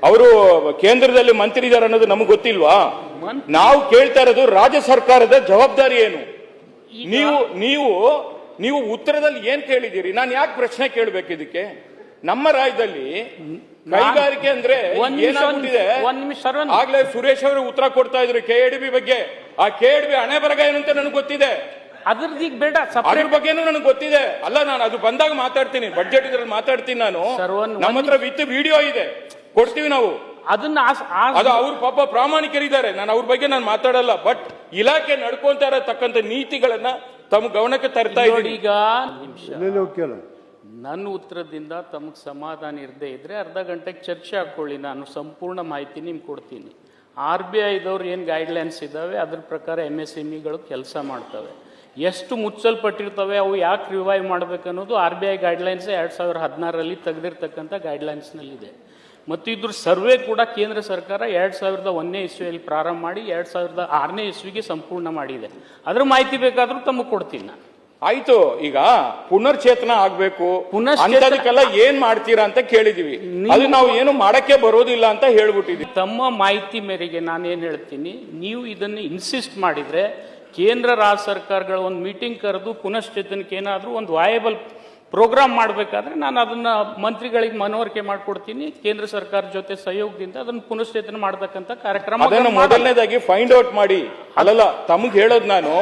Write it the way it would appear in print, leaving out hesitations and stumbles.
ಅವರು ಕೇಂದ್ರದಲ್ಲಿ ಮಂತ್ರಿ ಇದ್ದಾರೆ ಅನ್ನೋದು ನಮಗೆ ಗೊತ್ತಿಲ್ವಾ? ನಾವು ಕೇಳ್ತಾ ಇರೋದು ರಾಜ್ಯ ಸರ್ಕಾರದ ಜವಾಬ್ದಾರಿ ಏನು? ನೀವು ಉತ್ತರದಲ್ಲಿ ಏನ್ ಕೇಳಿದ್ದೀರಿ? ನಾನು ಯಾಕೆ ಪ್ರಶ್ನೆ ಕೇಳಬೇಕು ಇದಕ್ಕೆ? ನಮ್ಮ ರಾಜ್ಯದಲ್ಲಿ ಕೈಗಾರಿಕೆ ಅಂದ್ರೆ ಏನಾಗ್ಬಿಟ್ಟಿದೆ? ಆಗ್ಲೇ ಸುರೇಶ್ ಅವರು ಉತ್ತರ ಕೊಡ್ತಾ ಇದ್ರು KADB ಬಗ್ಗೆ. ಆ KADB ಹಣೆ ಬರಗ ಏನು ಅಂತ ನನಗೆ ಗೊತ್ತಿದೆ. ಅದ್ರದೀಗ ಬೇಡ, ಅದ್ರ ಬಗ್ಗೆನೂ ನನಗೆ ಗೊತ್ತಿದೆ. ಅಲ್ಲ, ನಾನು ಅದು ಬಂದಾಗ ಮಾತಾಡ್ತೀನಿ, ಬಡ್ಜೆಟ್ ಇದ್ರಲ್ಲಿ ಮಾತಾಡ್ತೀನಿ. ನಾನು ನಮ್ಮ ಹತ್ರ ವಿತ್ ವಿಡಿಯೋ ಇದೆ, ಕೊಡ್ತೀವಿ ನಾವು ಅದನ್ನ. ಅದು ಅವ್ರ ಪಾಪ ಪ್ರಾಮಾಣಿಕರಿದ್ದಾರೆ, ನಾನು ಅವ್ರ ಬಗ್ಗೆ ನಾನು ಮಾತಾಡಲ್ಲ. ಬಟ್ ಇಲಾಖೆ ನಡ್ಕೊಂತ ಇರತಕ್ಕಂತ ನೀತಿಗಳನ್ನ ತಮ್ಮ ಗಮನಕ್ಕೆ ತರ್ತಾ ಇದ್ದೀನಿ. ಈಗ ನನ್ನ ಉತ್ತರದಿಂದ ತಮಗೆ ಸಮಾಧಾನ ಇರದೇ ಇದ್ರೆ ಅರ್ಧ ಗಂಟೆಗೆ ಚರ್ಚೆ ಹಾಕೊಳ್ಳಿ, ನಾನು ಸಂಪೂರ್ಣ ಮಾಹಿತಿ ನಿಮ್ಗೆ ಕೊಡ್ತೀನಿ. RBIದವ್ರು ಏನು ಗೈಡ್ಲೈನ್ಸ್ ಇದ್ದಾವೆ ಅದ್ರ ಪ್ರಕಾರ MSMEಗಳು ಕೆಲಸ ಮಾಡ್ತವೆ. ಎಷ್ಟು ಮುಚ್ಚಲ್ಪಟ್ಟಿರ್ತವೆ, ಅವು ಯಾಕೆ ರಿವೈವ್ ಮಾಡಬೇಕು ಅನ್ನೋದು RBI ಗೈಡ್ಲೈನ್ಸ್ 2016ರಲ್ಲಿ ತೆಗೆದಿರ್ತಕ್ಕಂಥ ಗೈಡ್ಲೈನ್ಸ್ನಲ್ಲಿದೆ. ಮತ್ತು ಇದ್ರ ಸರ್ವೆ ಕೂಡ ಕೇಂದ್ರ ಸರ್ಕಾರ 2001ನೇ ಇಸ್ವಿಯಲ್ಲಿ ಪ್ರಾರಂಭ ಮಾಡಿ 2006ನೇ ಇಸ್ವಿಗೆ ಸಂಪೂರ್ಣ ಮಾಡಿದೆ. ಅದ್ರ ಮಾಹಿತಿ ಬೇಕಾದ್ರೂ ತಮಗೆ ಕೊಡ್ತೀನಿ ನಾನು. ಆಯ್ತು, ಈಗ ಪುನರ್ಚೇತನ ಆಗ್ಬೇಕು, ಅಂತದಕ್ಕೆಲ್ಲ ಏನ್ ಮಾಡ್ತೀರಾ ಅಂತ ಕೇಳಿದೀವಿ. ಅದು ನಾವು ಏನು ಮಾಡಕ್ಕೆ ಬರೋದಿಲ್ಲ ಅಂತ ಹೇಳ್ಬಿಟ್ಟಿದ್ವಿ. ತಮ್ಮ ಮಾಹಿತಿ ಮೇರೆಗೆ ನಾನು ಏನ್ ಹೇಳ್ತೀನಿ, ನೀವು ಇದನ್ನು ಇನ್ಸಿಸ್ಟ್ ಮಾಡಿದ್ರೆ ಕೇಂದ್ರ ರಾಜ್ಯ ಸರ್ಕಾರಗಳ ಒಂದು ಮೀಟಿಂಗ್ ಕರೆದು ಪುನಶ್ಚೇತನಕ್ಕೆ ಏನಾದರೂ ಒಂದು ವಾಯಬಲ್ ಪ್ರೋಗ್ರಾಮ್ ಮಾಡಬೇಕಾದ್ರೆ ನಾನು ಅದನ್ನ ಮಂತ್ರಿಗಳಿಗೆ ಮನವರಿಕೆ ಮಾಡಿಕೊಡ್ತೀನಿ. ಕೇಂದ್ರ ಸರ್ಕಾರ ಜೊತೆ ಸಹಯೋಗದಿಂದ ಅದನ್ನು ಪುನಶ್ಚೇತನ ಮಾಡತಕ್ಕಂಥ ಕಾರ್ಯಕ್ರಮ ಮೊದಲನೇದಾಗಿ ಫೈಂಡ್ ಔಟ್ ಮಾಡಿ. ಅಲ್ಲಲ್ಲ, ತಮಗೆ ಹೇಳೋದು ನಾನು